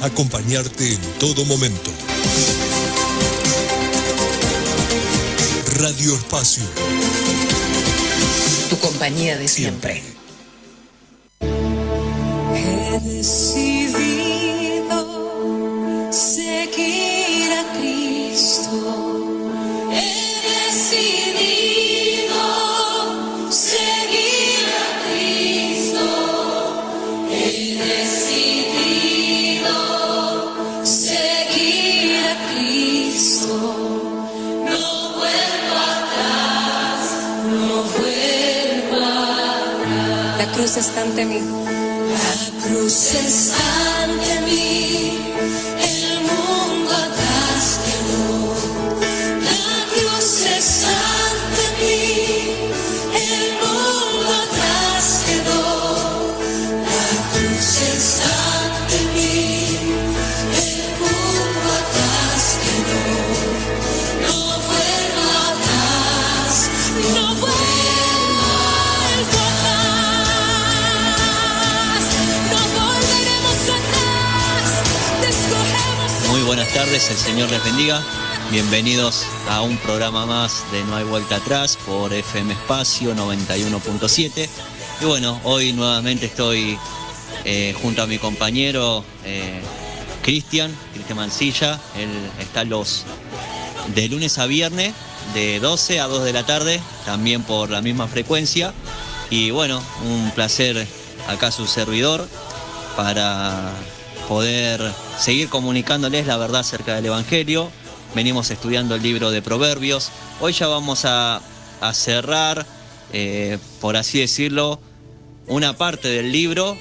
acompañarte en todo momento. Radio Espacio. Tu compañía de siempre. He decidido seguir a Cristo. He decidido seguir a Cristo. He decidido seguir a Cristo. No vuelvo atrás, no vuelvo atrás. La cruz está ante mí. La cruz está ante mí, el mundo atrás quedó. La cruz está ante mí, el mundo atrás quedó. La cruz está ante mí, el mundo atrás quedó. No vuelvo atrás, no vuelvo. Muy buenas tardes, el Señor les bendiga. Bienvenidos a un programa más de No hay vuelta atrás por FM Espacio 91.7. Y bueno, hoy nuevamente estoy junto a mi compañero Cristian Mancilla. Él está de lunes a viernes, de 12 a 2 de la tarde, también por la misma frecuencia. Y bueno, un placer acá su servidor para poder seguir comunicándoles la verdad acerca del Evangelio. Venimos estudiando el libro de Proverbios. Hoy ya vamos a cerrar, por así decirlo, una parte del libro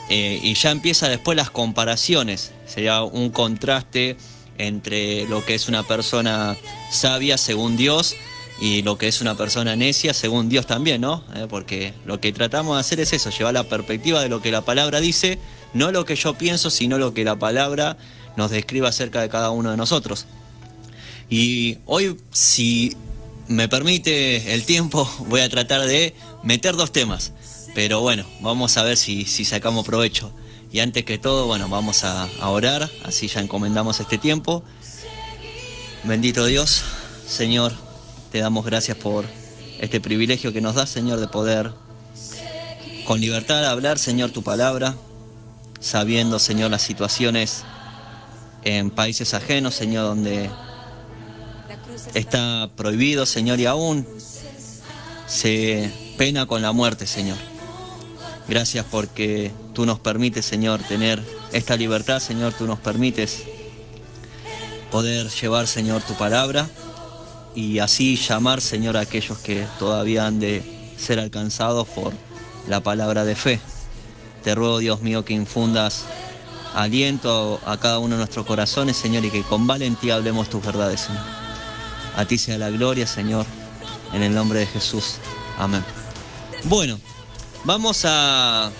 y ya empieza después las comparaciones. Sería un contraste entre lo que es una persona sabia según Dios y lo que es una persona necia según Dios también, ¿no? Porque lo que tratamos de hacer es eso, llevar la perspectiva de lo que la palabra dice, no lo que yo pienso, sino lo que la palabra nos describe acerca de cada uno de nosotros. Y hoy, si me permite el tiempo, voy a tratar de meter dos temas. Pero bueno, vamos a ver si sacamos provecho. Y antes que todo, bueno, vamos a orar, así ya encomendamos este tiempo. Bendito Dios, Señor, te damos gracias por este privilegio que nos da, Señor, de poder con libertad hablar, Señor, tu palabra, sabiendo, Señor, las situaciones en países ajenos, Señor, donde está prohibido, Señor, y aún se pena con la muerte, Señor. Gracias porque tú nos permites, Señor, tener esta libertad, Señor, tú nos permites poder llevar, Señor, tu palabra y así llamar, Señor, a aquellos que todavía han de ser alcanzados por la palabra de fe. Te ruego, Dios mío, que infundas aliento a cada uno de nuestros corazones, Señor, y que con valentía hablemos tus verdades, Señor. A ti sea la gloria, Señor, en el nombre de Jesús. Amén. Bueno, vamos a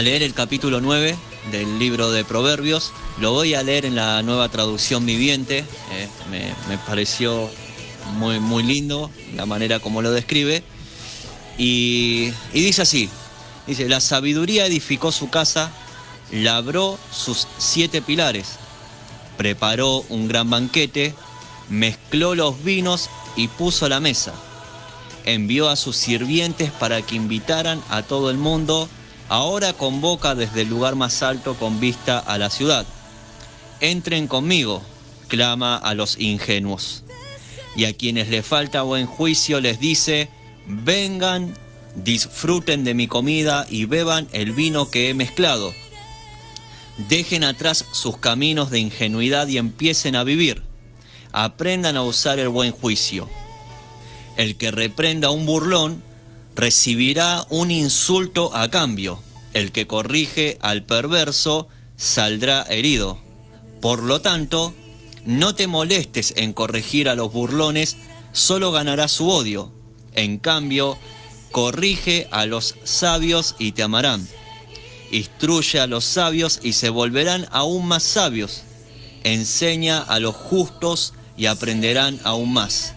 leer el capítulo 9 del libro de Proverbios. Lo voy a leer en la Nueva Traducción Viviente. Me pareció muy lindo la manera como lo describe. Y dice así. Dice, la sabiduría edificó su casa, labró sus 7 pilares, preparó un gran banquete, mezcló los vinos y puso la mesa. Envió a sus sirvientes para que invitaran a todo el mundo. Ahora convoca desde el lugar más alto con vista a la ciudad. Entren conmigo, clama a los ingenuos. Y a quienes les falta buen juicio les dice, vengan, disfruten de mi comida y beban el vino que he mezclado. Dejen atrás sus caminos de ingenuidad y empiecen a vivir. Aprendan a usar el buen juicio. El que reprenda a un burlón recibirá un insulto a cambio. El que corrige al perverso saldrá herido. Por lo tanto, no te molestes en corregir a los burlones, solo ganarás su odio. En cambio, corrige a los sabios y te amarán. Instruye a los sabios y se volverán aún más sabios. Enseña a los justos y aprenderán aún más.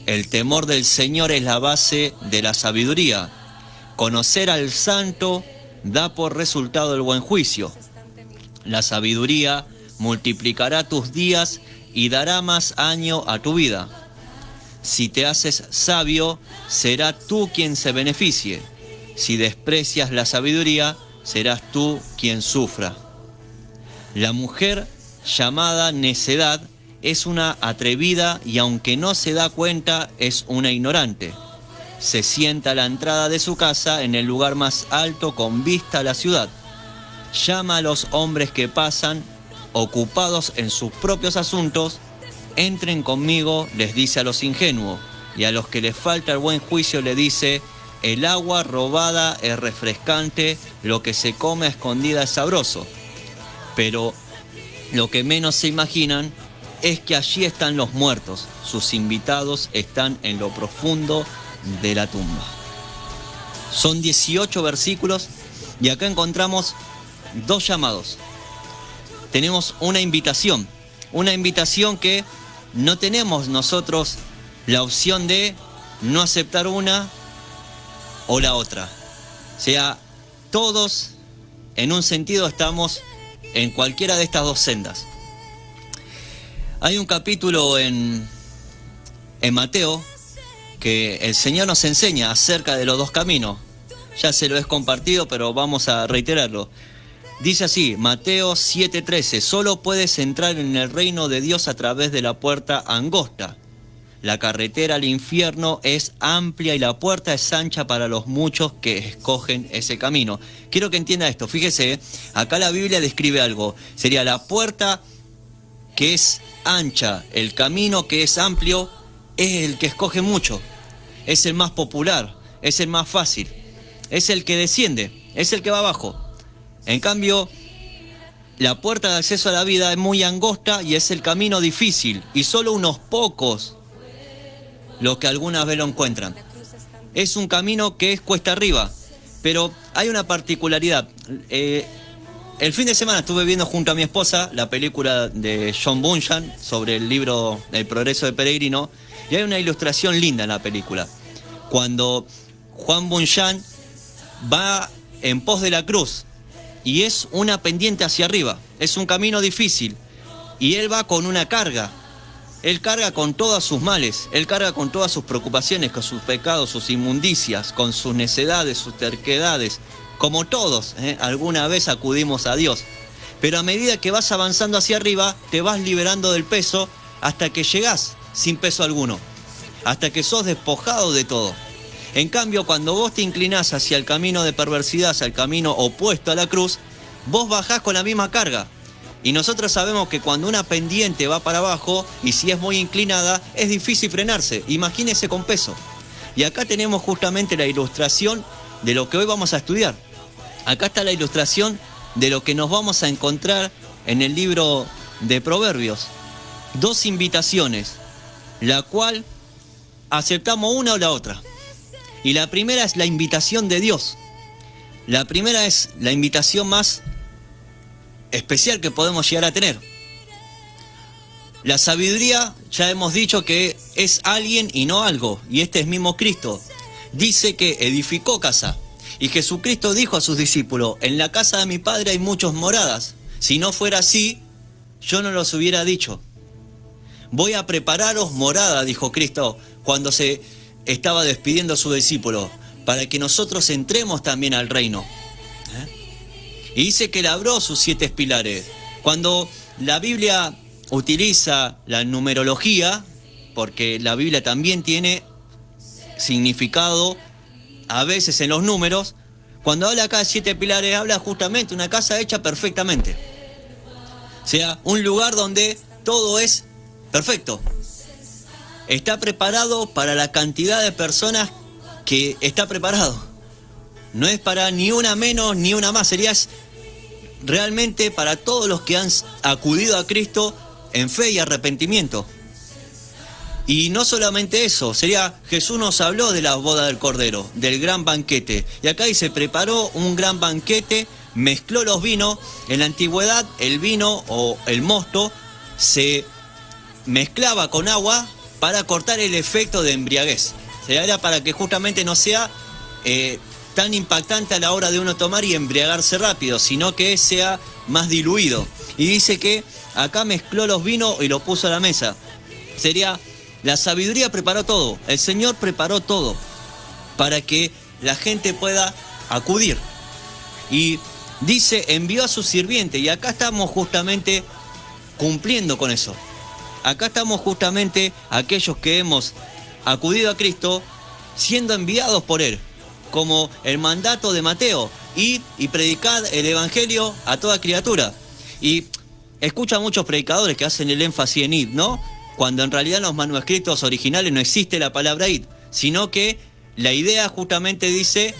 El temor del Señor es la base de la sabiduría. Conocer al santo da por resultado el buen juicio. La sabiduría multiplicará tus días y dará más año a tu vida. Si te haces sabio, será tú quien se beneficie. Si desprecias la sabiduría, serás tú quien sufra. La mujer llamada necedad es una atrevida y aunque no se da cuenta, es una ignorante. Se sienta a la entrada de su casa en el lugar más alto con vista a la ciudad. Llama a los hombres que pasan, ocupados en sus propios asuntos. Entren conmigo, les dice a los ingenuos, y a los que les falta el buen juicio le dice: el agua robada es refrescante, lo que se come a escondida es sabroso. Pero lo que menos se imaginan es que allí están los muertos, sus invitados están en lo profundo de la tumba. Son 18 versículos y acá encontramos dos llamados. Tenemos una invitación que no tenemos nosotros la opción de no aceptar una o la otra. O sea, todos en un sentido estamos en cualquiera de estas dos sendas. Hay un capítulo en Mateo que el Señor nos enseña acerca de los dos caminos. Ya se lo he compartido, pero vamos a reiterarlo. Dice así, Mateo 7:13, solo puedes entrar en el reino de Dios a través de la puerta angosta. La carretera al infierno es amplia y la puerta es ancha para los muchos que escogen ese camino. Quiero que entienda esto, fíjese, acá la Biblia describe algo. Sería la puerta que es ancha, el camino que es amplio, es el que escoge mucho. Es el más popular, es el más fácil, es el que desciende, es el que va abajo. En cambio, la puerta de acceso a la vida es muy angosta y es el camino difícil, y solo unos pocos los que alguna vez lo encuentran. Es un camino que es cuesta arriba, pero hay una particularidad. El fin de semana estuve viendo junto a mi esposa la película de John Bunyan sobre el libro El progreso del peregrino, y hay una ilustración linda en la película. Cuando Juan Bunyan va en pos de la cruz, y es una pendiente hacia arriba, es un camino difícil, y él va con una carga. Él carga con todos sus males, él carga con todas sus preocupaciones, con sus pecados, sus inmundicias, con sus necedades, sus terquedades. Como todos, alguna vez acudimos a Dios. Pero a medida que vas avanzando hacia arriba, te vas liberando del peso hasta que llegás sin peso alguno, hasta que sos despojado de todo. En cambio, cuando vos te inclinás hacia el camino de perversidad, hacia el camino opuesto a la cruz, vos bajás con la misma carga. Y nosotros sabemos que cuando una pendiente va para abajo, y si es muy inclinada, es difícil frenarse. Imagínese con peso. Y acá tenemos justamente la ilustración de lo que hoy vamos a estudiar. Acá está la ilustración de lo que nos vamos a encontrar en el libro de Proverbios. Dos invitaciones, la cual aceptamos una o la otra. Y la primera es la invitación de Dios. La primera es la invitación más especial que podemos llegar a tener. La sabiduría, ya hemos dicho que es alguien y no algo, y este es mismo Cristo. Dice que edificó casa, y Jesucristo dijo a sus discípulos: en la casa de mi Padre hay muchas moradas. Si no fuera así, yo no los hubiera dicho. Voy a prepararos morada, dijo Cristo cuando se estaba despidiendo a sus discípulos, para que nosotros entremos también al reino. Y dice que labró sus 7 pilares. Cuando la Biblia utiliza la numerología, porque la Biblia también tiene significado a veces en los números, cuando habla acá de 7 pilares, habla justamente de una casa hecha perfectamente. O sea, un lugar donde todo es perfecto. Está preparado para la cantidad de personas que está preparado. No es para ni una menos ni una más, sería realmente para todos los que han acudido a Cristo en fe y arrepentimiento. Y no solamente eso, Jesús nos habló de la boda del Cordero, del gran banquete. Y acá dice, preparó un gran banquete, mezcló los vinos. En la antigüedad el vino o el mosto se mezclaba con agua para cortar el efecto de embriaguez. O sea, era para que justamente no sea tan impactante a la hora de uno tomar y embriagarse rápido, sino que sea más diluido. Y dice que acá mezcló los vinos y lo puso a la mesa. Sería, la sabiduría preparó todo, el Señor preparó todo para que la gente pueda acudir. Y dice, envió a su sirviente, y acá estamos justamente cumpliendo con eso. Acá estamos justamente aquellos que hemos acudido a Cristo, siendo enviados por Él, como el mandato de Mateo, id y predicad el Evangelio a toda criatura. Y escucha a muchos predicadores que hacen el énfasis en id, ¿no? Cuando en realidad en los manuscritos originales no existe la palabra id, sino que la idea justamente dice,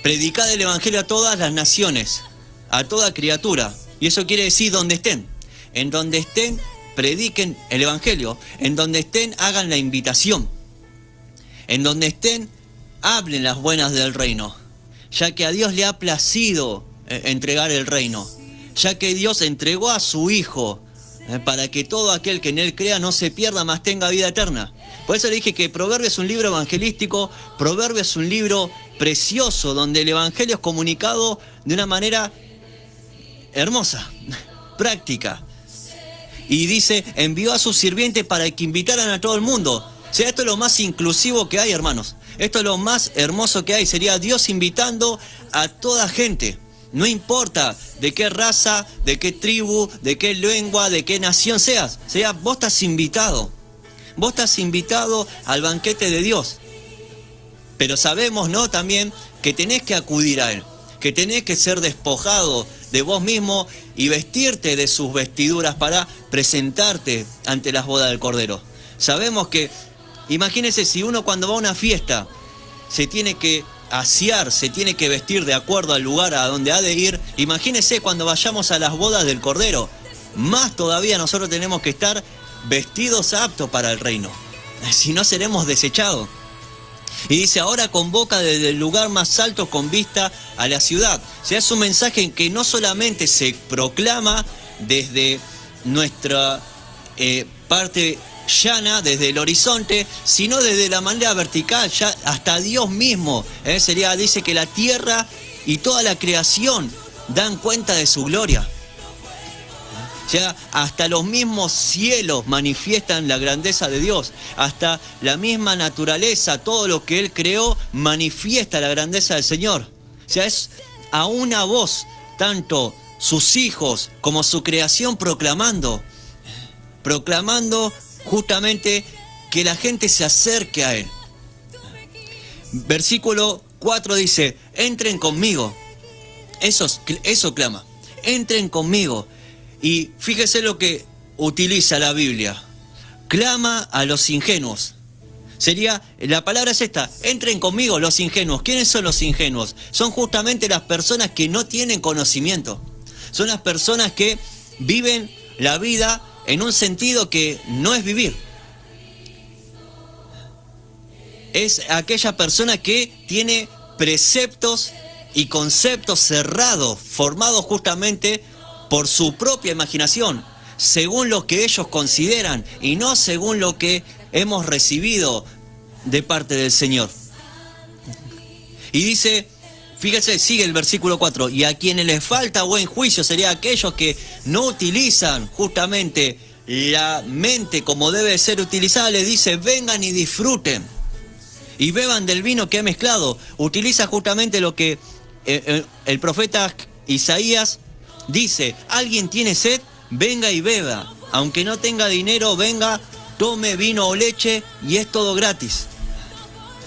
predicad el Evangelio a todas las naciones, a toda criatura. Y eso quiere decir donde estén. En donde estén, prediquen el Evangelio. En donde estén, hagan la invitación. En donde estén, hablen las buenas del reino. Ya que a Dios le ha placido entregar el reino. Ya que Dios entregó a su Hijo para que todo aquel que en Él crea no se pierda, mas tenga vida eterna. Por eso le dije que Proverbios es un libro evangelístico, Proverbios es un libro precioso, donde el Evangelio es comunicado de una manera hermosa, práctica. Y dice, envió a sus sirvientes para que invitaran a todo el mundo. O sea, esto es lo más inclusivo que hay, hermanos. Esto es lo más hermoso que hay. Sería Dios invitando a toda gente. No importa de qué raza, de qué tribu, de qué lengua, de qué nación seas. O sea, vos estás invitado. Vos estás invitado al banquete de Dios. Pero sabemos, ¿no? También que tenés que acudir a Él. Que tenés que ser despojado de vos mismo y vestirte de sus vestiduras para presentarte ante las bodas del Cordero. Sabemos que, imagínense, si uno cuando va a una fiesta se tiene que asear, se tiene que vestir de acuerdo al lugar a donde ha de ir, imagínense cuando vayamos a las bodas del Cordero. Más todavía nosotros tenemos que estar vestidos aptos para el reino. Si no, seremos desechados. Y dice, ahora convoca desde el lugar más alto con vista a la ciudad. O sea, es un mensaje en que no solamente se proclama desde nuestra parte llana, desde el horizonte, sino desde la manera vertical, ya hasta Dios mismo. Dice que la tierra y toda la creación dan cuenta de su gloria. Ya hasta los mismos cielos manifiestan la grandeza de Dios. Hasta la misma naturaleza, todo lo que Él creó, manifiesta la grandeza del Señor. O sea, es a una voz, tanto sus hijos como su creación proclamando justamente que la gente se acerque a Él. Versículo 4 dice, entren conmigo. Eso clama, entren conmigo. Y fíjese lo que utiliza la Biblia. Clama a los ingenuos. La palabra es esta, entren conmigo los ingenuos. ¿Quiénes son los ingenuos? Son justamente las personas que no tienen conocimiento. Son las personas que viven la vida en un sentido que no es vivir. Es aquella persona que tiene preceptos y conceptos cerrados, formados justamente por su propia imaginación, según lo que ellos consideran y no según lo que hemos recibido de parte del Señor. Y dice, fíjese, sigue el versículo 4, y a quienes les falta buen juicio sería aquellos que no utilizan justamente la mente como debe ser utilizada, le dice, vengan y disfruten y beban del vino que he mezclado. Utiliza justamente lo que el profeta Isaías dice, alguien tiene sed, venga y beba, aunque no tenga dinero, venga, tome vino o leche y es todo gratis.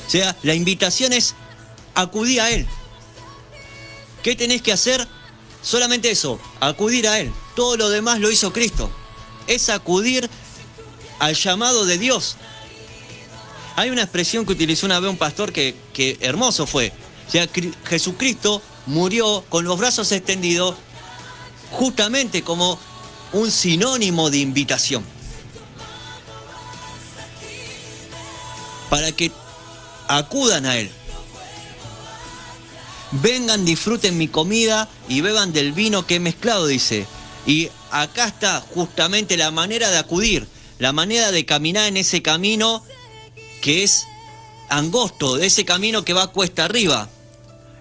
O sea, la invitación es acudir a Él. ¿Qué tenés que hacer? Solamente eso, acudir a Él. Todo lo demás lo hizo Cristo. Es acudir al llamado de Dios. Hay una expresión que utilizó una vez un pastor que hermoso fue. O sea, Jesucristo murió con los brazos extendidos justamente como un sinónimo de invitación. Para que acudan a Él. Vengan, disfruten mi comida y beban del vino que he mezclado, dice. Y acá está justamente la manera de acudir, la manera de caminar en ese camino que es angosto, ese camino que va cuesta arriba.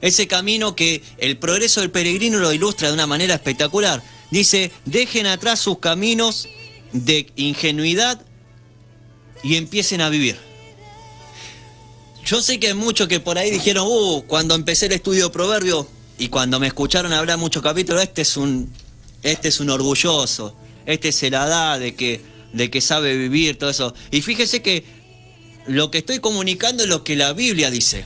Ese camino que el progreso del peregrino lo ilustra de una manera espectacular. Dice, dejen atrás sus caminos de ingenuidad y empiecen a vivir. Yo sé que hay muchos que por ahí dijeron, cuando empecé el estudio de Proverbios y cuando me escucharon hablar muchos capítulos, este es un orgulloso, este se la da de que sabe vivir, todo eso. Y fíjese que lo que estoy comunicando es lo que la Biblia dice.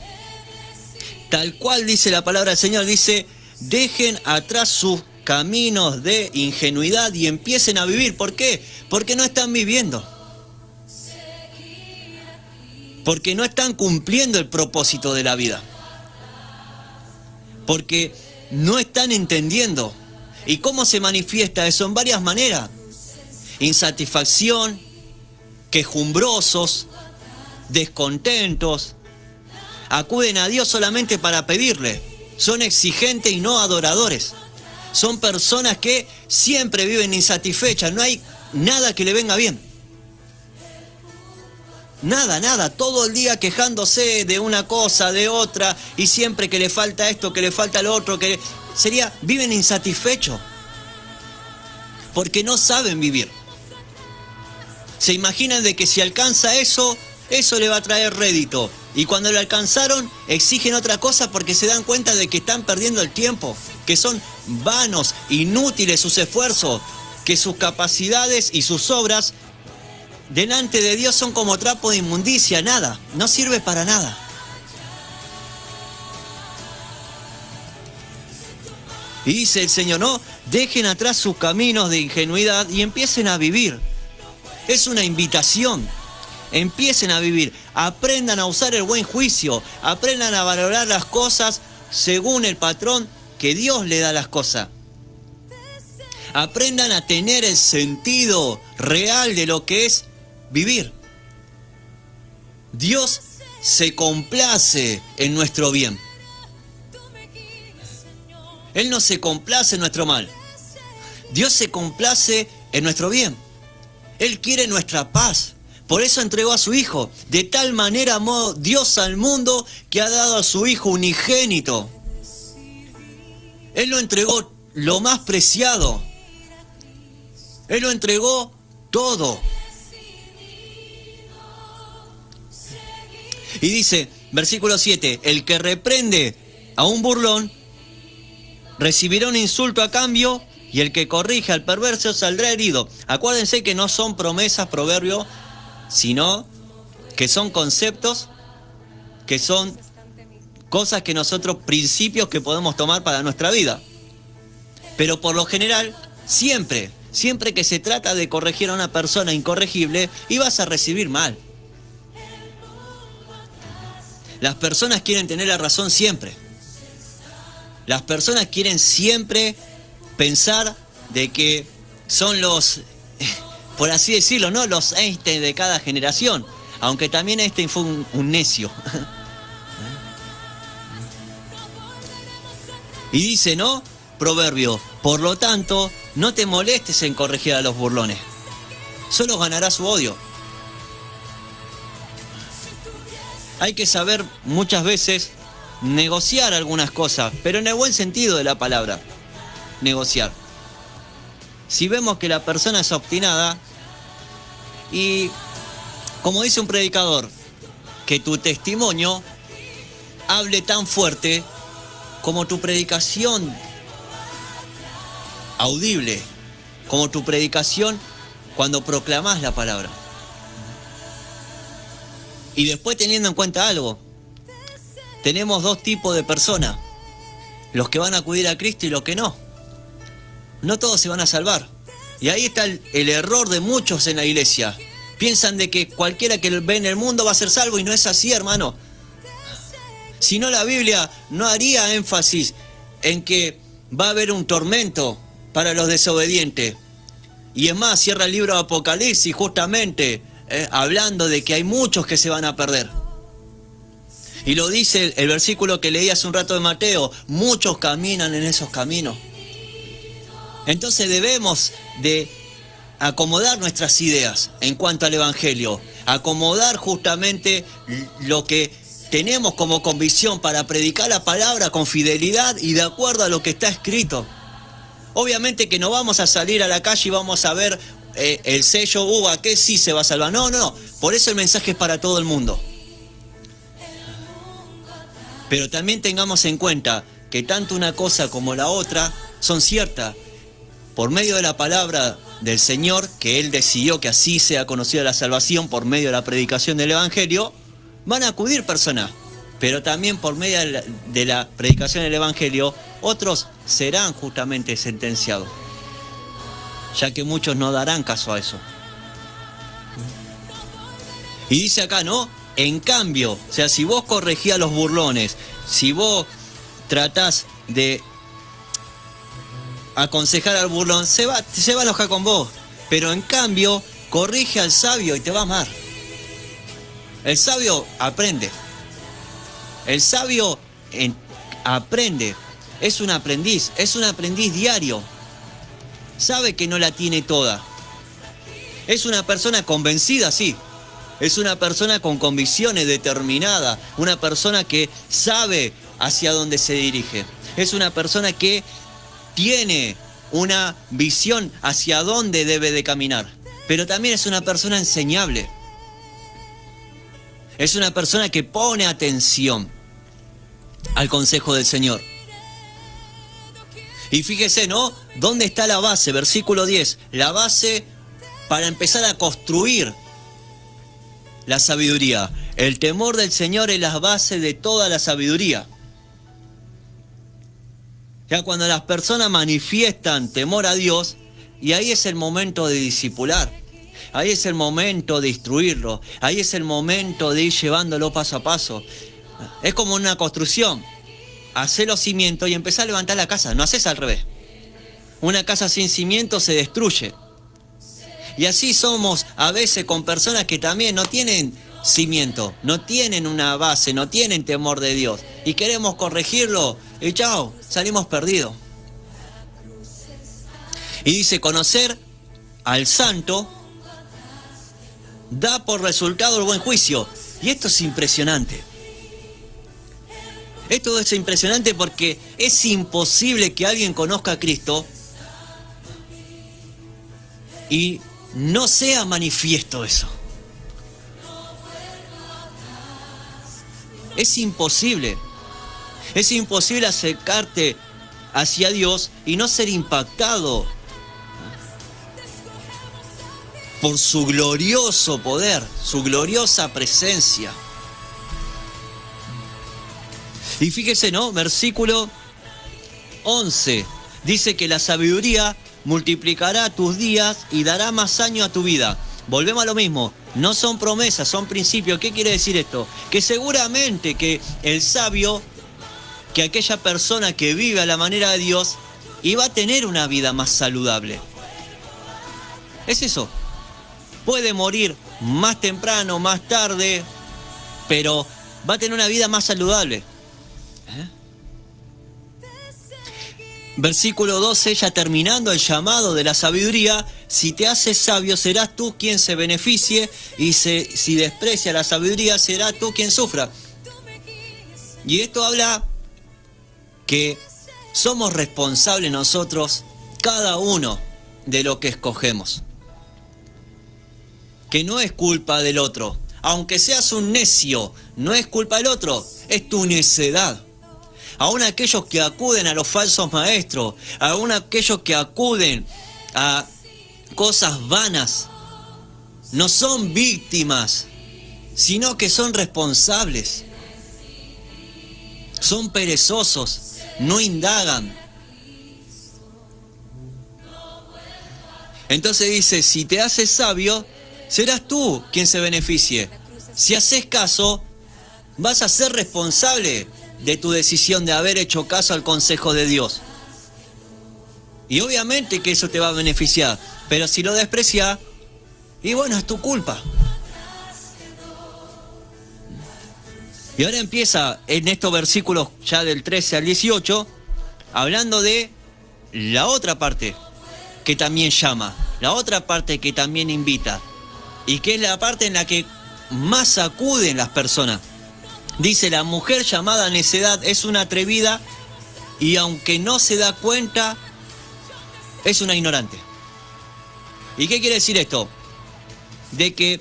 Tal cual dice la palabra del Señor, dice, dejen atrás sus caminos de ingenuidad y empiecen a vivir. ¿Por qué? Porque no están viviendo. Porque no están cumpliendo el propósito de la vida. Porque no están entendiendo. ¿Y cómo se manifiesta eso? En varias maneras. Insatisfacción, quejumbrosos, descontentos. Acuden a Dios solamente para pedirle. Son exigentes y no adoradores. Son personas que siempre viven insatisfechas. No hay nada que le venga bien. Nada. Todo el día quejándose de una cosa, de otra. Y siempre que le falta esto, que le falta lo otro. Viven insatisfechos. Porque no saben vivir. Se imaginan de que si alcanza eso le va a traer rédito. Y cuando lo alcanzaron, exigen otra cosa porque se dan cuenta de que están perdiendo el tiempo, que son vanos, inútiles sus esfuerzos, que sus capacidades y sus obras delante de Dios son como trapo de inmundicia, nada, no sirve para nada. Y dice el Señor, no, dejen atrás sus caminos de ingenuidad y empiecen a vivir. Es una invitación. Empiecen a vivir, aprendan a usar el buen juicio, aprendan a valorar las cosas según el patrón que Dios le da las cosas. Aprendan a tener el sentido real de lo que es vivir. Dios se complace en nuestro bien. Él no se complace en nuestro mal. Dios se complace en nuestro bien. Él quiere nuestra paz. Por eso entregó a su Hijo. De tal manera amó Dios al mundo que ha dado a su Hijo unigénito. Él lo entregó lo más preciado. Él lo entregó todo. Y dice, versículo 7, el que reprende a un burlón recibirá un insulto a cambio y el que corrige al perverso saldrá herido. Acuérdense que no son promesas, proverbios, sino que son conceptos, que son cosas que nosotros, principios que podemos tomar para nuestra vida. Pero por lo general, siempre que se trata de corregir a una persona incorregible, ibas a recibir mal. Las personas quieren tener la razón siempre. Las personas quieren siempre pensar de que son los, por así decirlo, ¿no? Los Einstein de cada generación. Aunque también Einstein fue un necio. Y dice, ¿no? Proverbio, por lo tanto, no te molestes en corregir a los burlones. Solo ganarás su odio. Hay que saber muchas veces negociar algunas cosas, pero en el buen sentido de la palabra. Negociar. Si vemos que la persona es obstinada y, como dice un predicador, que tu testimonio hable tan fuerte como tu predicación audible, como tu predicación cuando proclamás la palabra. Y después, teniendo en cuenta algo, tenemos dos tipos de personas: los que van a acudir a Cristo y los que no. No todos se van a salvar. Y ahí está el error de muchos en la iglesia. Piensan de que cualquiera que ve en el mundo va a ser salvo, y no es así, hermano. Si no, la Biblia no haría énfasis en que va a haber un tormento para los desobedientes. Y es más, cierra el libro de Apocalipsis justamente hablando de que hay muchos que se van a perder. Y lo dice el versículo que leí hace un rato de Mateo: muchos caminan en esos caminos. Entonces debemos de acomodar nuestras ideas en cuanto al Evangelio, acomodar justamente lo que tenemos como convicción para predicar la palabra con fidelidad y de acuerdo a lo que está escrito. Obviamente que no vamos a salir a la calle y vamos a ver el sello, ¿a qué sí se va a salvar? No, no, por eso el mensaje es para todo el mundo. Pero también tengamos en cuenta que tanto una cosa como la otra son ciertas. Por medio de la palabra del Señor, que Él decidió que así sea conocida la salvación por medio de la predicación del Evangelio, van a acudir personas. Pero también por medio de la predicación del Evangelio, otros serán justamente sentenciados, ya que muchos no darán caso a eso. Y dice acá, ¿no? En cambio, o sea, si vos corregís a los burlones, si vos tratás de aconsejar al burlón, se va a enojar con vos. Pero en cambio, corrige al sabio y te va a amar. El sabio aprende. El sabio aprende. Es un aprendiz diario. Sabe que no la tiene toda. Es una persona convencida, sí. Es una persona con convicciones, determinada. Una persona que sabe hacia dónde se dirige. Es una persona que tiene una visión hacia dónde debe de caminar. Pero también es una persona enseñable. Es una persona que pone atención al consejo del Señor. Y fíjese, ¿no? ¿Dónde está la base? Versículo 10. La base para empezar a construir la sabiduría. El temor del Señor es la base de toda la sabiduría. Ya cuando las personas manifiestan temor a Dios, y ahí es el momento de discipular, ahí es el momento de instruirlo, ahí es el momento de ir llevándolo paso a paso. Es como una construcción. Hacé los cimientos y empezá a levantar la casa, no haces al revés. Una casa sin cimientos se destruye. Y así somos a veces con personas que también no tienen cimiento, no tienen una base, no tienen temor de Dios. Y queremos corregirlo y chao, salimos perdidos. Y dice, conocer al santo da por resultado el buen juicio. Y esto es impresionante. Esto es impresionante porque es imposible que alguien conozca a Cristo y no sea manifiesto eso. Es imposible. Es imposible acercarte hacia Dios y no ser impactado por su glorioso poder, su gloriosa presencia. Y fíjese, ¿no? Versículo 11. Dice que la sabiduría multiplicará tus días y dará más años a tu vida. Volvemos a lo mismo. No son promesas, son principios. ¿Qué quiere decir esto? Que seguramente que el sabio, que aquella persona que vive a la manera de Dios, iba a tener una vida más saludable. Es eso. Puede morir más temprano, más tarde, pero va a tener una vida más saludable. Versículo 12, ya terminando el llamado de la sabiduría, si te haces sabio serás tú quien se beneficie y si desprecia la sabiduría será tú quien sufra. Y esto habla que somos responsables nosotros, cada uno, de lo que escogemos. Que no es culpa del otro. Aunque seas un necio, no es culpa del otro, es tu necedad. Aún aquellos que acuden a los falsos maestros, aún aquellos que acuden a cosas vanas, no son víctimas, sino que son responsables. Son perezosos, no indagan. Entonces dice, si te haces sabio, serás tú quien se beneficie. Si haces caso, vas a ser responsable de tu decisión de haber hecho caso al consejo de Dios. Y obviamente que eso te va a beneficiar, pero si lo desprecias, y bueno, es tu culpa. Y ahora empieza en estos versículos ya del 13 al 18, hablando de la otra parte que también llama, la otra parte que también invita, y que es la parte en la que más acuden las personas. Dice, la mujer llamada necedad es una atrevida y aunque no se da cuenta, es una ignorante. ¿Y qué quiere decir esto? De que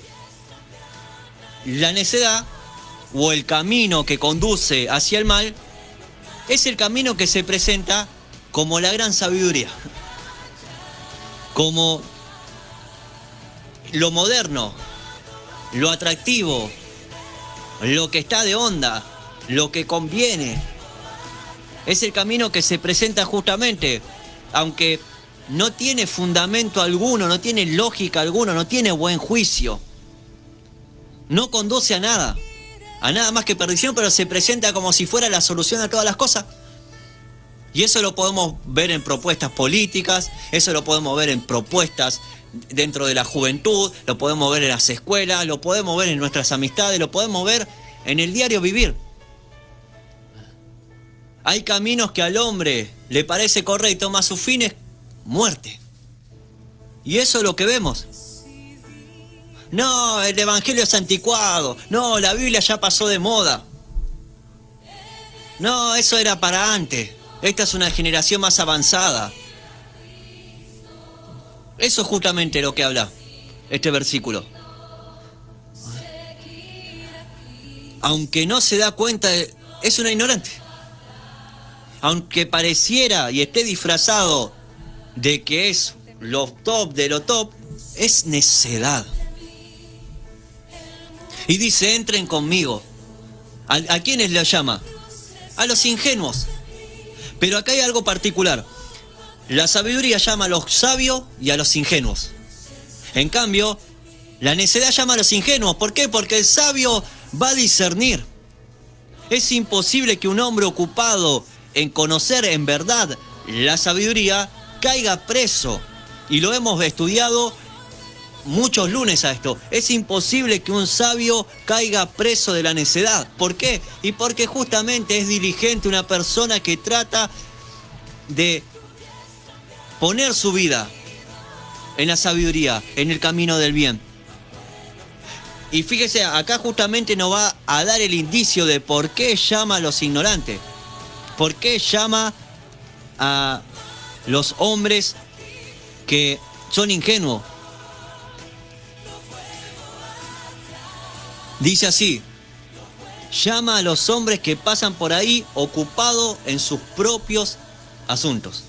la necedad o el camino que conduce hacia el mal es el camino que se presenta como la gran sabiduría, como lo moderno, lo atractivo, lo que está de onda, lo que conviene. Es el camino que se presenta justamente, aunque no tiene fundamento alguno, no tiene lógica alguna, no tiene buen juicio. No conduce a nada más que perdición, pero se presenta como si fuera la solución a todas las cosas. Y eso lo podemos ver en propuestas políticas, eso lo podemos ver en propuestas dentro de la juventud, lo podemos ver en las escuelas, lo podemos ver en nuestras amistades, lo podemos ver en el diario vivir. Hay caminos que al hombre le parece correcto, más su fin es muerte. Y eso es lo que vemos. No, el evangelio es anticuado. No, la Biblia ya pasó de moda. No, eso era para antes. Esta es una generación más avanzada. Eso es justamente lo que habla este versículo. Aunque no se da cuenta, es una ignorante. Aunque pareciera y esté disfrazado de que es lo top de lo top, es necedad. Y dice, entren conmigo. ¿A quiénes le llama? A los ingenuos. Pero acá hay algo particular. La sabiduría llama a los sabios y a los ingenuos. En cambio, la necedad llama a los ingenuos. ¿Por qué? Porque el sabio va a discernir. Es imposible que un hombre ocupado en conocer en verdad la sabiduría caiga preso. Y lo hemos estudiado muchos lunes a esto. Es imposible que un sabio caiga preso de la necedad. ¿Por qué? Y porque justamente es diligente, una persona que trata de poner su vida en la sabiduría, en el camino del bien. Y fíjese, acá justamente nos va a dar el indicio de por qué llama a los ignorantes. ¿Por qué llama a los hombres que son ingenuos? Dice así, llama a los hombres que pasan por ahí ocupados en sus propios asuntos.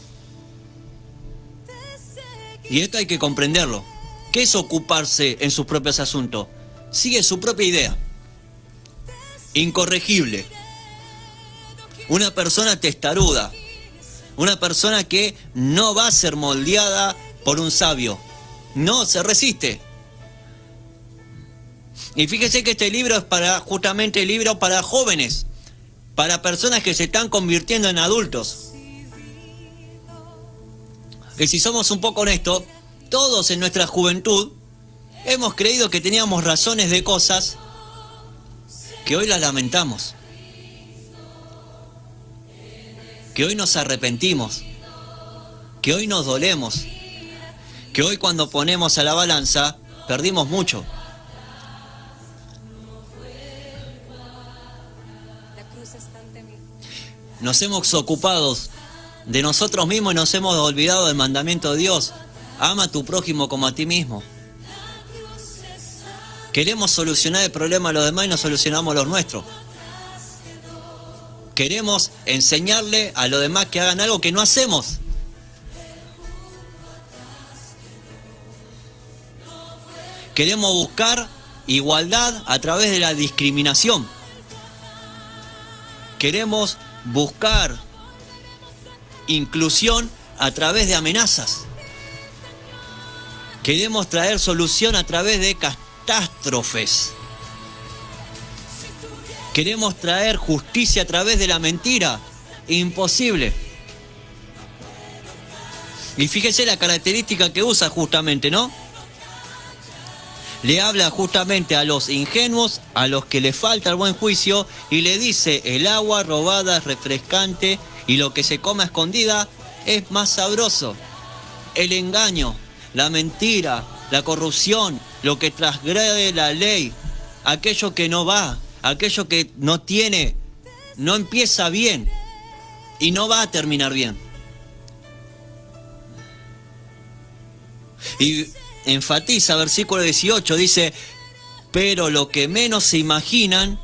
Y esto hay que comprenderlo. ¿Qué es ocuparse en sus propios asuntos? Sigue su propia idea. Incorregible. Una persona testaruda. Una persona que no va a ser moldeada por un sabio. No, se resiste. Y fíjese que este libro es justamente el libro para jóvenes. Para personas que se están convirtiendo en adultos. Que si somos un poco honestos, todos en nuestra juventud hemos creído que teníamos razones de cosas que hoy las lamentamos. Que hoy nos arrepentimos. Que hoy nos dolemos. Que hoy cuando ponemos a la balanza perdimos mucho. Nos hemos ocupado de nosotros mismos y nos hemos olvidado del mandamiento de Dios. Ama a tu prójimo como a ti mismo. Queremos solucionar el problema a los demás y no solucionamos los nuestros. Queremos enseñarle a los demás que hagan algo que no hacemos. Queremos buscar igualdad a través de la discriminación. Queremos buscar inclusión a través de amenazas. Queremos traer solución a través de catástrofes. Queremos traer justicia a través de la mentira. Imposible. Y fíjese la característica que usa justamente, ¿no? Le habla justamente a los ingenuos, a los que les falta el buen juicio, y le dice, el agua robada es refrescante y lo que se come a escondida es más sabroso. El engaño, la mentira, la corrupción, lo que transgrede la ley, aquello que no va, aquello que no tiene, no empieza bien y no va a terminar bien. Y enfatiza, versículo 18, dice, pero lo que menos se imaginan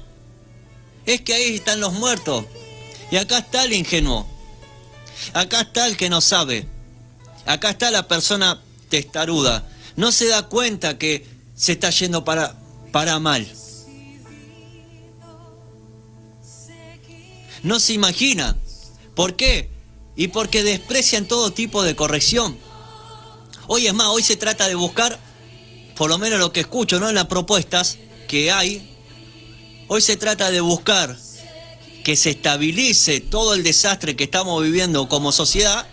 es que ahí están los muertos. Y acá está el ingenuo. Acá está el que no sabe. Acá está la persona testaruda. No se da cuenta que se está yendo para mal. No se imagina. ¿Por qué? Y porque desprecian todo tipo de corrección. Hoy es más, hoy se trata de buscar, por lo menos lo que escucho, ¿no?, en las propuestas que hay, hoy se trata de buscar que se estabilice todo el desastre que estamos viviendo como sociedad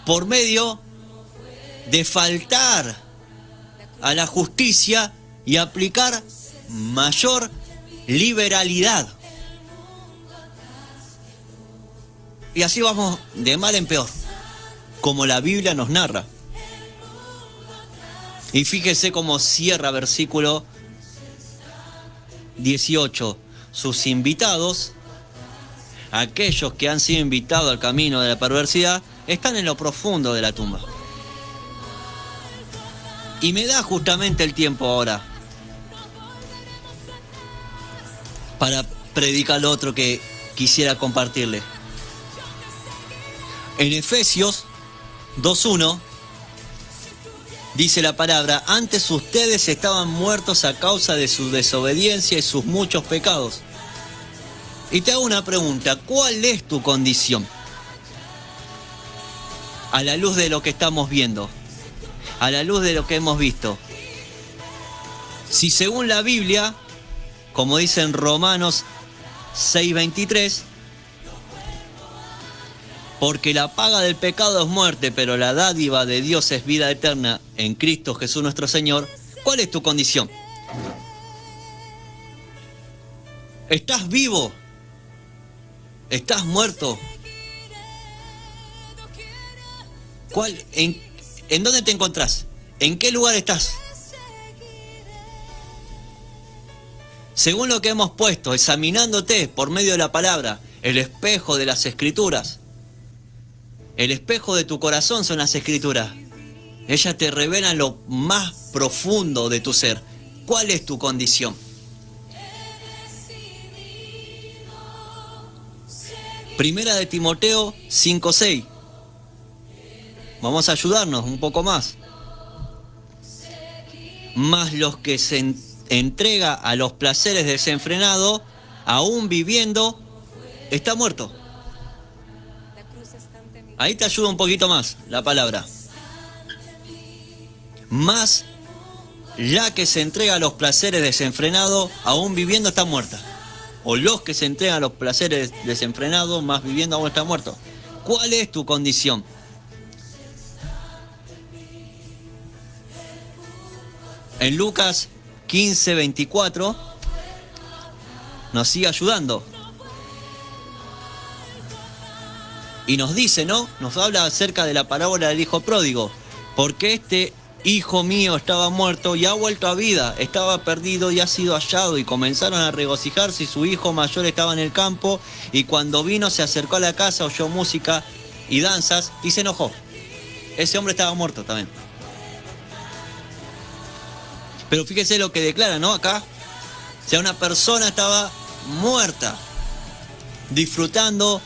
por medio de faltar a la justicia y aplicar mayor liberalidad. Y así vamos de mal en peor, como la Biblia nos narra. Y fíjese cómo cierra versículo 18. Sus invitados, aquellos que han sido invitados al camino de la perversidad, están en lo profundo de la tumba. Y me da justamente el tiempo ahora para predicar lo otro que quisiera compartirle. En Efesios 2:1 dice la palabra, antes ustedes estaban muertos a causa de su desobediencia y sus muchos pecados. Y te hago una pregunta, ¿cuál es tu condición? A la luz de lo que estamos viendo, a la luz de lo que hemos visto. Si según la Biblia, como dice en Romanos 6:23, porque la paga del pecado es muerte, pero la dádiva de Dios es vida eterna en Cristo Jesús nuestro Señor. ¿Cuál es tu condición? ¿Estás vivo? ¿Estás muerto? ¿En dónde te encontrás? ¿En qué lugar estás? Según lo que hemos puesto, examinándote por medio de la palabra, el espejo de las Escrituras. El espejo de tu corazón son las Escrituras. Ellas te revelan lo más profundo de tu ser. ¿Cuál es tu condición? Primera de Timoteo 5:6. Vamos a ayudarnos un poco más. Mas los que se entrega a los placeres desenfrenados, aún viviendo, está muerto. Ahí te ayuda un poquito más la palabra. Más la que se entrega a los placeres desenfrenados, aún viviendo está muerta. O los que se entregan a los placeres desenfrenados, más viviendo aún está muerto. ¿Cuál es tu condición? En Lucas 15:24 nos sigue ayudando. Y nos dice, ¿no? Nos habla acerca de la parábola del hijo pródigo. Porque este hijo mío estaba muerto y ha vuelto a vida. Estaba perdido y ha sido hallado. Y comenzaron a regocijarse y su hijo mayor estaba en el campo. Y cuando vino se acercó a la casa, oyó música y danzas y se enojó. Ese hombre estaba muerto también. Pero fíjese lo que declara, ¿no? Acá. O sea, una persona estaba muerta, disfrutando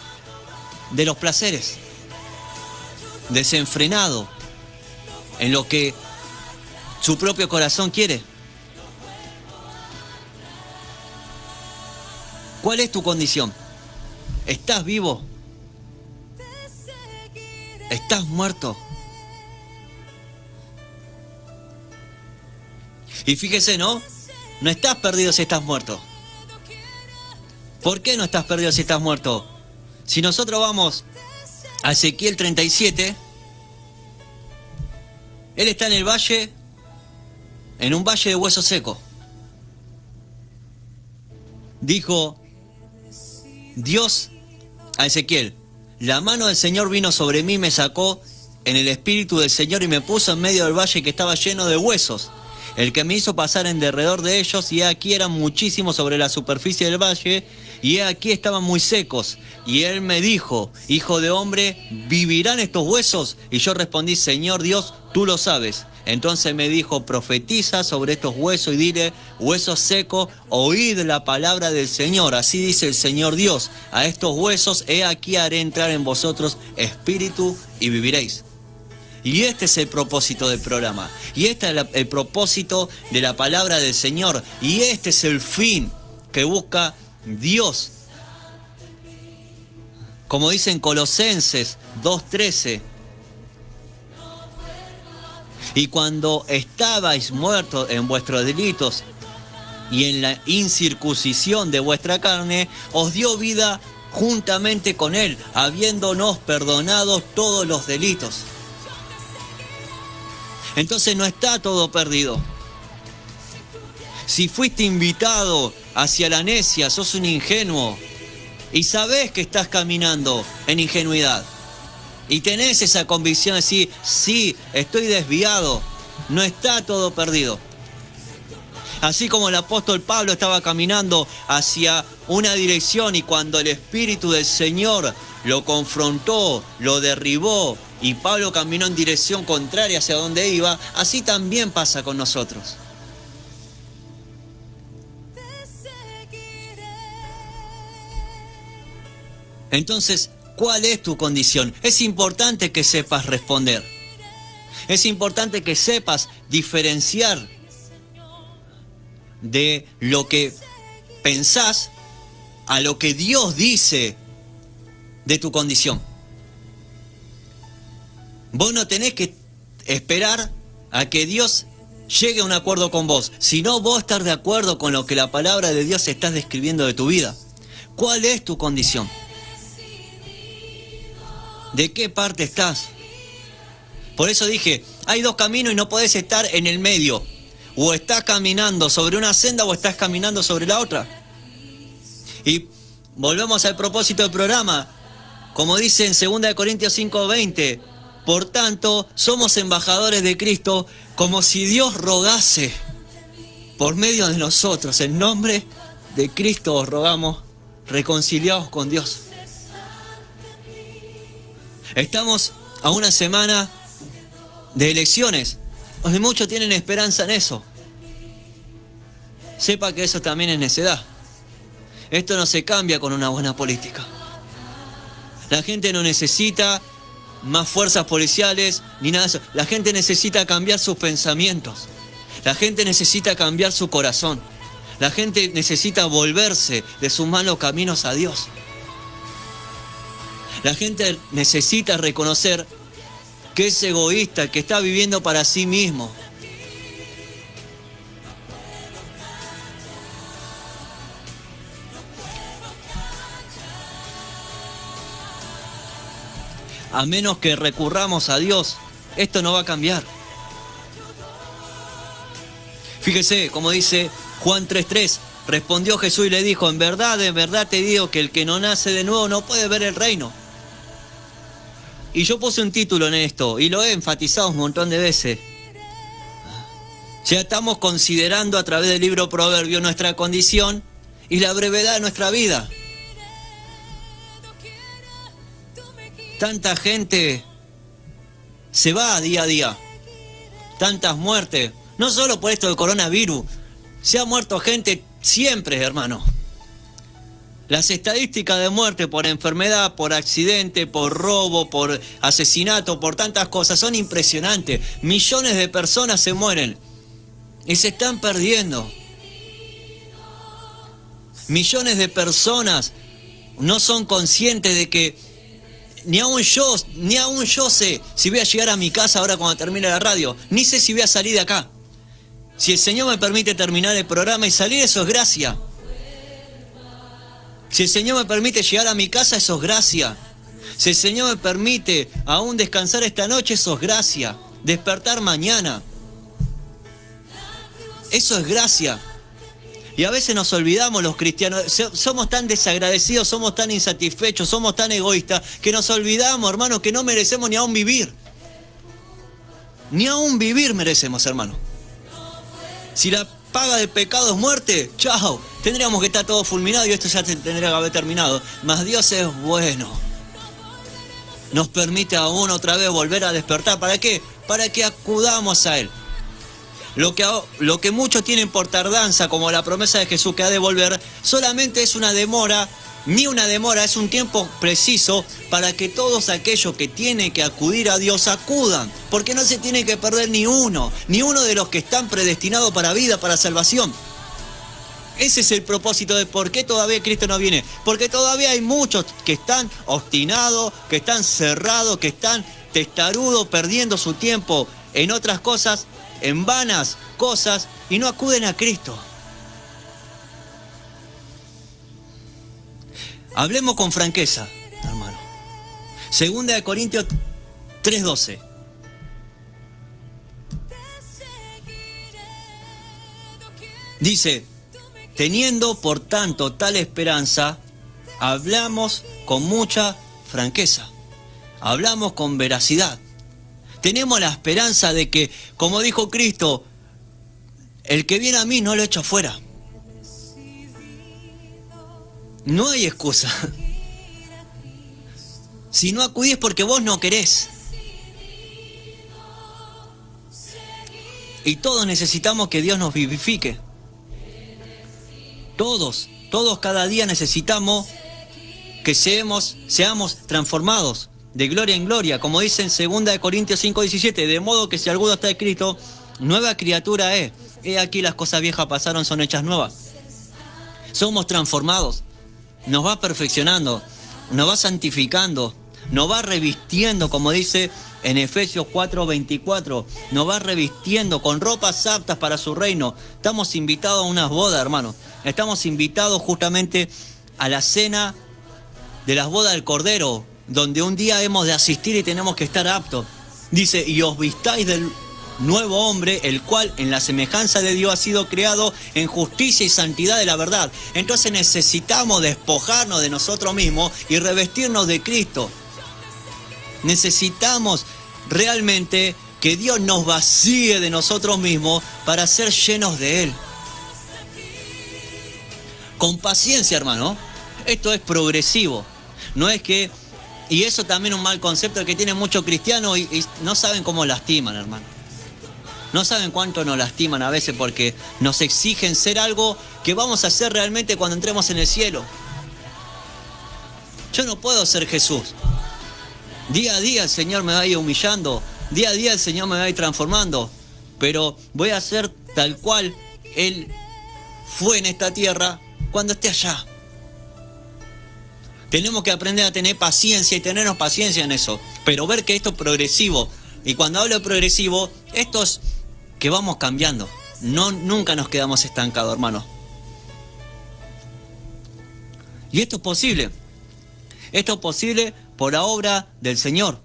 de los placeres, desenfrenado en lo que su propio corazón quiere. ¿Cuál es tu condición? ¿Estás vivo? ¿Estás muerto? Y fíjese, ¿no? No estás perdido si estás muerto. ¿Por qué no estás perdido si estás muerto? Si nosotros vamos a Ezequiel 37, él está en el valle, en un valle de hueso seco. Dijo Dios a Ezequiel, la mano del Señor vino sobre mí, me sacó en el espíritu del Señor y me puso en medio del valle que estaba lleno de huesos. el que me hizo pasar en derredor de ellos, y he aquí eran muchísimos sobre la superficie del valle, y he aquí estaban muy secos. Y él me dijo: hijo de hombre, ¿vivirán estos huesos? Y yo respondí: Señor Dios, tú lo sabes. Entonces me dijo: profetiza sobre estos huesos y dile: huesos secos, oíd la palabra del Señor. Así dice el Señor Dios: a estos huesos he aquí haré entrar en vosotros espíritu y viviréis. Y este es el propósito del programa. Y este es el propósito de la palabra del Señor. Y este es el fin que busca Dios. Como dice en Colosenses 2:13. Y cuando estabais muertos en vuestros delitos y en la incircuncisión de vuestra carne, os dio vida juntamente con Él, habiéndonos perdonado todos los delitos. Entonces no está todo perdido. Si fuiste invitado hacia la necia, sos un ingenuo y sabés que estás caminando en ingenuidad y tenés esa convicción de decir: sí, estoy desviado, no está todo perdido. Así como el apóstol Pablo estaba caminando hacia una dirección, y cuando el Espíritu del Señor lo confrontó, lo derribó, y Pablo caminó en dirección contraria hacia donde iba, así también pasa con nosotros. Entonces, ¿cuál es tu condición? Es importante que sepas responder. Es importante que sepas diferenciar de lo que pensás a lo que Dios dice de tu condición. Vos no tenés que esperar a que Dios llegue a un acuerdo con vos, sino vos estar de acuerdo con lo que la palabra de Dios está describiendo de tu vida. ¿Cuál es tu condición? ¿De qué parte estás? Por eso dije, hay dos caminos y no podés estar en el medio. O estás caminando sobre una senda o estás caminando sobre la otra. Y volvemos al propósito del programa. Como dice en 2 Corintios 5:20, por tanto, somos embajadores de Cristo, como si Dios rogase por medio de nosotros. En nombre de Cristo os rogamos, reconciliados con Dios. Estamos a una semana de elecciones, donde muchos tienen esperanza en eso. Sepa que eso también es necedad. Esto no se cambia con una buena política. La gente no necesita más fuerzas policiales ni nada de eso. La gente necesita cambiar sus pensamientos. La gente necesita cambiar su corazón. La gente necesita volverse de sus malos caminos a Dios. La gente necesita reconocer que es egoísta, que está viviendo para sí mismo. A menos que recurramos a Dios, esto no va a cambiar. Fíjese, como dice Juan 3:3, respondió Jesús y le dijo: en verdad te digo que el que no nace de nuevo no puede ver el reino. Y yo puse un título en esto, y lo he enfatizado un montón de veces. Ya estamos considerando a través del libro Proverbios nuestra condición y la brevedad de nuestra vida. Tanta gente se va día a día. Tantas muertes. No solo por esto del coronavirus. Se ha muerto gente siempre, hermano. Las estadísticas de muerte por enfermedad, por accidente, por robo, por asesinato, por tantas cosas son impresionantes. Millones de personas se mueren y se están perdiendo. Millones de personas no son conscientes de que ni aún yo sé si voy a llegar a mi casa ahora cuando termine la radio, ni sé si voy a salir de acá. Si el Señor me permite terminar el programa y salir, eso es gracia. Si el Señor me permite llegar a mi casa, eso es gracia. Si el Señor me permite aún descansar esta noche, eso es gracia. Despertar mañana, eso es gracia. Y a veces nos olvidamos los cristianos, somos tan desagradecidos, somos tan insatisfechos, somos tan egoístas, que nos olvidamos, hermano, que no merecemos ni aún vivir. Ni aún vivir merecemos, hermano. Si la paga del pecado es muerte, chao, tendríamos que estar todo fulminado y esto ya tendría que haber terminado. Mas Dios es bueno. Nos permite aún otra vez volver a despertar. ¿Para qué? Para que acudamos a Él. Lo que muchos tienen por tardanza, como la promesa de Jesús que ha de volver, solamente es una demora, ni una demora, es un tiempo preciso para que todos aquellos que tienen que acudir a Dios acudan, porque no se tiene que perder ni uno de los que están predestinados para vida, para salvación. Ese es el propósito de por qué todavía Cristo no viene, porque todavía hay muchos que están obstinados, que están cerrados, que están testarudos, perdiendo su tiempo en otras cosas, en vanas cosas, y no acuden a Cristo. Hablemos con franqueza, hermano. 2 Corintios 3:12. Dice: teniendo por tanto tal esperanza, hablamos con mucha franqueza, hablamos con veracidad. Tenemos la esperanza de que, como dijo Cristo, el que viene a mí no lo echo afuera. No hay excusa. Si no acudís porque vos no querés. Y todos necesitamos que Dios nos vivifique. Todos cada día necesitamos que seamos transformados de gloria en gloria, como dice en 2 Corintios 5:17, de modo que si alguno está escrito, nueva criatura es. He aquí las cosas viejas pasaron, son hechas nuevas. Somos transformados. Nos va perfeccionando, nos va santificando, nos va revistiendo, como dice en Efesios 4:24, nos va revistiendo con ropas aptas para su reino. Estamos invitados a unas bodas, hermanos. Estamos invitados justamente a la cena de las bodas del Cordero, donde un día hemos de asistir y tenemos que estar aptos. Dice: y os vistáis del nuevo hombre, el cual en la semejanza de Dios ha sido creado en justicia y santidad de la verdad. Entonces necesitamos despojarnos de nosotros mismos y revestirnos de Cristo. Necesitamos realmente que Dios nos vacíe de nosotros mismos para ser llenos de Él. Con paciencia, hermano. Esto es progresivo. No es que... Y eso también es un mal concepto que tienen muchos cristianos y no saben cómo lastiman, hermano. No saben cuánto nos lastiman a veces porque nos exigen ser algo que vamos a hacer realmente cuando entremos en el cielo. Yo no puedo ser Jesús. Día a día el Señor me va a ir humillando. Día a día el Señor me va a ir transformando. Pero voy a ser tal cual Él fue en esta tierra cuando esté allá. Tenemos que aprender a tener paciencia y tenernos paciencia en eso. Pero ver que esto es progresivo. Y cuando hablo de progresivo, esto es que vamos cambiando. Nunca nos quedamos estancados, hermanos. Y esto es posible. Esto es posible por la obra del Señor.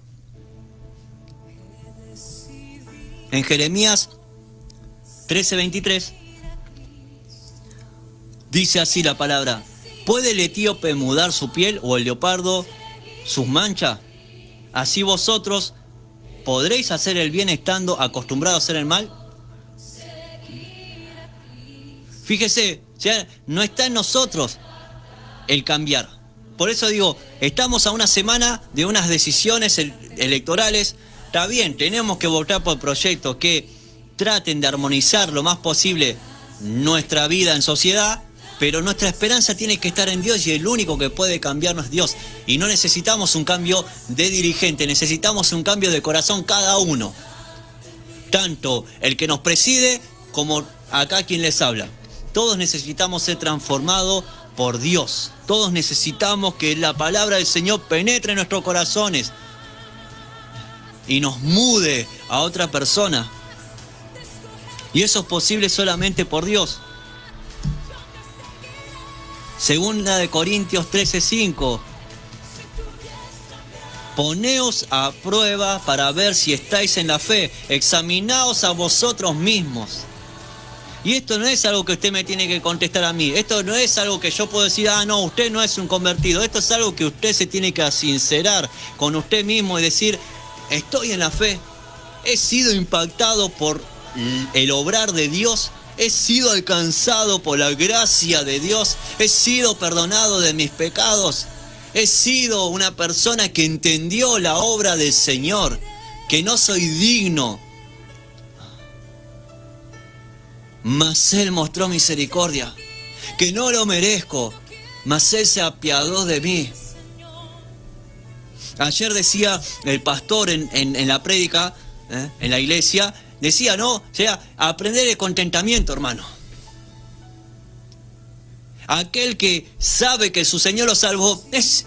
En Jeremías 13:23 dice así la palabra: ¿puede el etíope mudar su piel o el leopardo sus manchas? Así vosotros podréis hacer el bien estando acostumbrados a hacer el mal. Fíjese, ya no está en nosotros el cambiar. Por eso digo, estamos a una semana de unas decisiones electorales. Está bien, tenemos que votar por proyectos que traten de armonizar lo más posible nuestra vida en sociedad, pero nuestra esperanza tiene que estar en Dios y el único que puede cambiarnos es Dios. Y no necesitamos un cambio de dirigente, necesitamos un cambio de corazón cada uno. Tanto el que nos preside como acá quien les habla. Todos necesitamos ser transformados por Dios. Todos necesitamos que la palabra del Señor penetre en nuestros corazones y nos mude a otra persona. Y eso es posible solamente por Dios. 2 Corintios 13:5. Poneos a prueba para ver si estáis en la fe. Examinaos a vosotros mismos. Y esto no es algo que usted me tiene que contestar a mí. Esto no es algo que yo puedo decir, no, usted no es un convertido. Esto es algo que usted se tiene que sincerar con usted mismo y decir, estoy en la fe. He sido impactado por el obrar de Dios He sido alcanzado por la gracia de Dios. He sido perdonado de mis pecados. He sido una persona que entendió la obra del Señor, que no soy digno, mas Él mostró misericordia, que no lo merezco, mas Él se apiadó de mí. Ayer decía el pastor en la prédica, en la iglesia, decía, ¿no? O sea, aprender el contentamiento, hermano. Aquel que sabe que su Señor lo salvó, es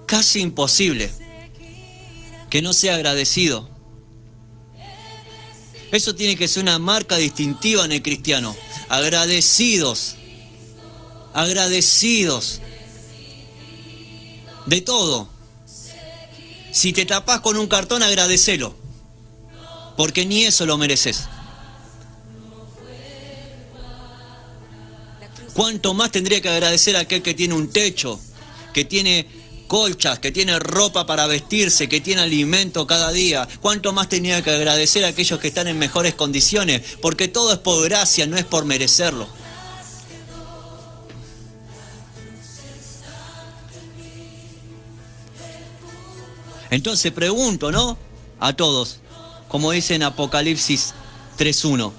casi imposible que no sea agradecido. Eso tiene que ser una marca distintiva en el cristiano. Agradecidos. Agradecidos. De todo. Si te tapás con un cartón, agradecelo. Porque ni eso lo mereces. ¿Cuánto más tendría que agradecer a aquel que tiene un techo, que tiene colchas, que tiene ropa para vestirse, que tiene alimento cada día? ¿Cuánto más tenía que agradecer a aquellos que están en mejores condiciones? Porque todo es por gracia, no es por merecerlo. Entonces pregunto, ¿no? A todos, como dice en Apocalipsis 3:1.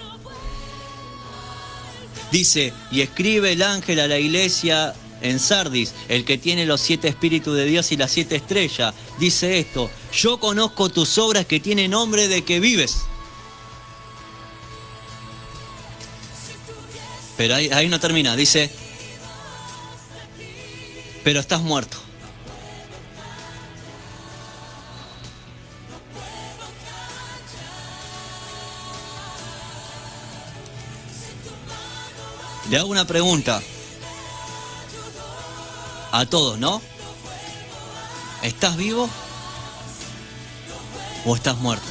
Dice, y escribe el ángel a la iglesia en Sardis, el que tiene los 7 espíritus de Dios y las 7 estrellas. Dice esto, yo conozco tus obras que tienen nombre de que vives. Pero ahí no termina, dice, pero estás muerto. Le hago una pregunta a todos, ¿no? ¿Estás vivo o estás muerto?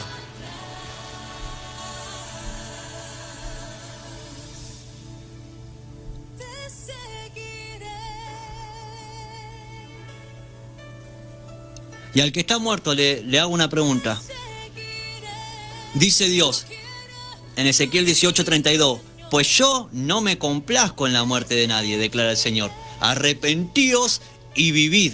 Y al que está muerto le hago una pregunta. Dice Dios en Ezequiel 18:32, pues yo no me complazco en la muerte de nadie, declara el Señor. Arrepentíos y vivid.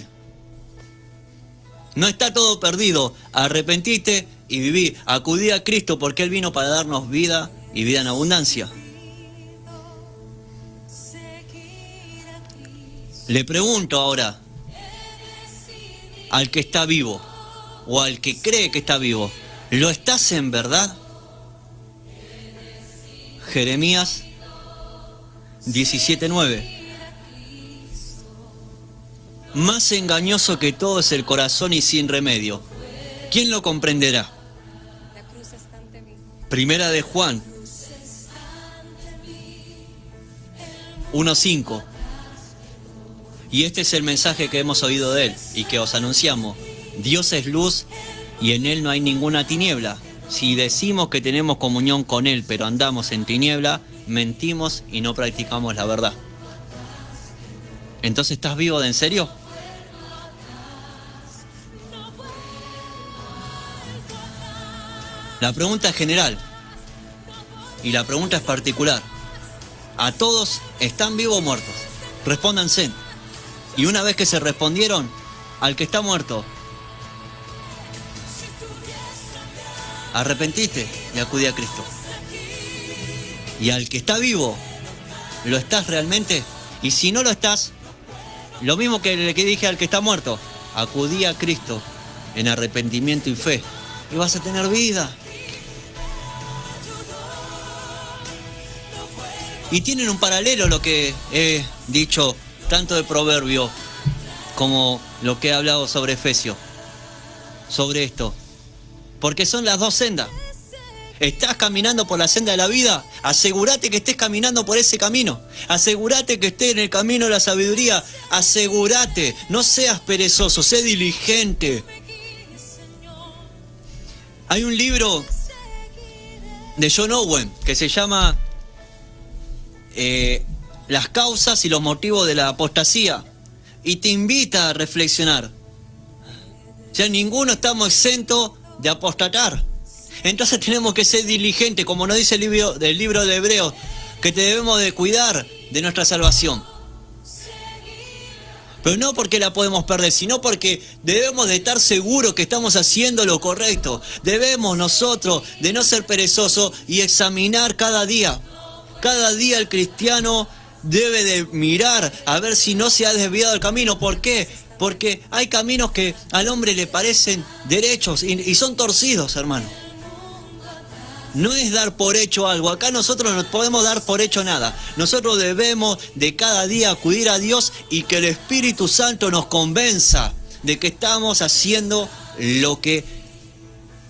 No está todo perdido. Arrepentite y viví. Acudí a Cristo porque Él vino para darnos vida y vida en abundancia. Le pregunto ahora al que está vivo o al que cree que está vivo, ¿lo estás en verdad? Jeremías 17:9. Más engañoso que todo es el corazón y sin remedio. ¿Quién lo comprenderá? Primera de Juan 1:5. Y este es el mensaje que hemos oído de Él y que os anunciamos. Dios es luz y en Él no hay ninguna tiniebla. Si decimos que tenemos comunión con Él, pero andamos en tiniebla, mentimos y no practicamos la verdad. Entonces, ¿estás vivo de en serio? La pregunta es general y la pregunta es particular. A todos, ¿están vivos o muertos? Respóndanse. Y una vez que se respondieron, al que está muerto, arrepentiste y acudí a Cristo. Y al que está vivo, ¿lo estás realmente? Y si no lo estás, lo mismo que le dije al que está muerto, acudí a Cristo en arrepentimiento y fe, y vas a tener vida. Y tienen un paralelo lo que he dicho, tanto de Proverbio como lo que he hablado sobre Efesios, sobre esto. Porque son las dos sendas. ¿Estás caminando por la senda de la vida? Asegúrate que estés caminando por ese camino. Asegúrate que estés en el camino de la sabiduría. Asegúrate. No seas perezoso, sé diligente. Hay un libro de John Owen que se llama Las causas y los motivos de la apostasía. Y te invita a reflexionar. O sea, ninguno estamos exentos de apostatar. Entonces tenemos que ser diligentes, como nos dice el libro de Hebreos, que debemos de cuidar de nuestra salvación. Pero no porque la podemos perder, sino porque debemos de estar seguros que estamos haciendo lo correcto. Debemos nosotros de no ser perezosos y examinar cada día. Cada día el cristiano debe de mirar a ver si no se ha desviado del camino. ¿Por qué? Porque hay caminos que al hombre le parecen derechos y son torcidos, hermano. No es dar por hecho algo. Acá nosotros no podemos dar por hecho nada. Nosotros debemos de cada día acudir a Dios y que el Espíritu Santo nos convenza de que estamos haciendo lo que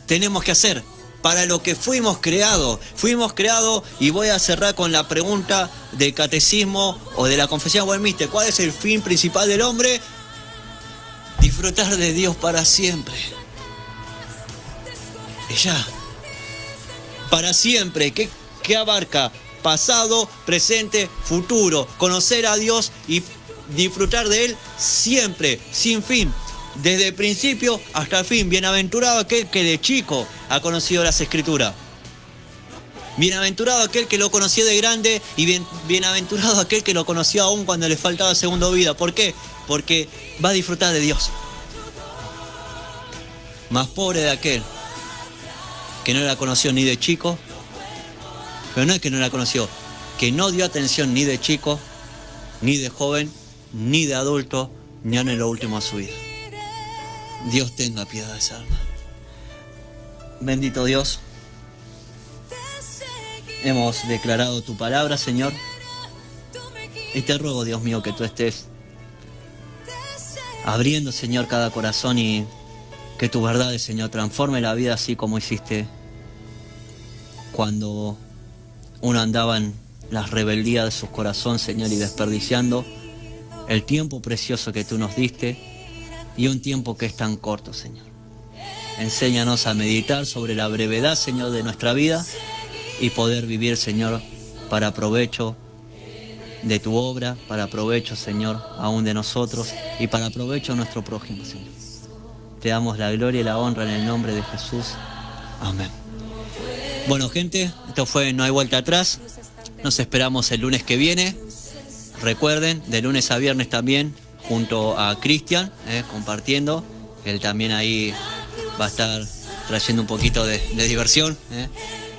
tenemos que hacer, para lo que fuimos creados. Fuimos creados, y voy a cerrar con la pregunta del catecismo o de la confesión Westminster. ¿Cuál es el fin principal del hombre? Disfrutar de Dios para siempre. Y ya. Para siempre, ¿qué abarca? Pasado, presente, futuro. Conocer a Dios y disfrutar de Él siempre, sin fin. Desde el principio hasta el fin. Bienaventurado aquel que de chico ha conocido las Escrituras. Bienaventurado aquel que lo conoció de grande y bienaventurado aquel que lo conoció aún cuando le faltaba segunda vida. ¿Por qué? Porque va a disfrutar de Dios. Más pobre de aquel que no la conoció ni de chico, pero no es que no la conoció, que no dio atención ni de chico, ni de joven, ni de adulto, ni en lo último de su vida. Dios tenga piedad de esa alma. Bendito Dios, hemos declarado tu palabra, Señor, y te ruego, Dios mío, que tú estés abriendo, Señor, cada corazón y que tu verdad, Señor, transforme la vida así como hiciste cuando uno andaba en las rebeldías de su corazón, Señor, y desperdiciando el tiempo precioso que tú nos diste y un tiempo que es tan corto, Señor. Enséñanos a meditar sobre la brevedad, Señor, de nuestra vida y poder vivir, Señor, para provecho de tu obra, para provecho, Señor, aún de nosotros y para provecho de nuestro prójimo, Señor. Te damos la gloria y la honra en el nombre de Jesús. Amén. Bueno, gente, esto fue No hay vuelta atrás. Nos esperamos el lunes que viene. Recuerden, de lunes a viernes también, junto a Cristian, compartiendo. Él también ahí va a estar trayendo un poquito de diversión.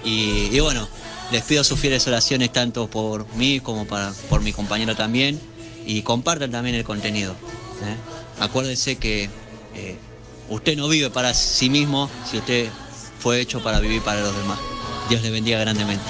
Y bueno, les pido sus fieles oraciones tanto por mí como por mi compañero también. Y compartan también el contenido. Acuérdense que usted no vive para sí mismo, si usted fue hecho para vivir para los demás. Dios le bendiga grandemente.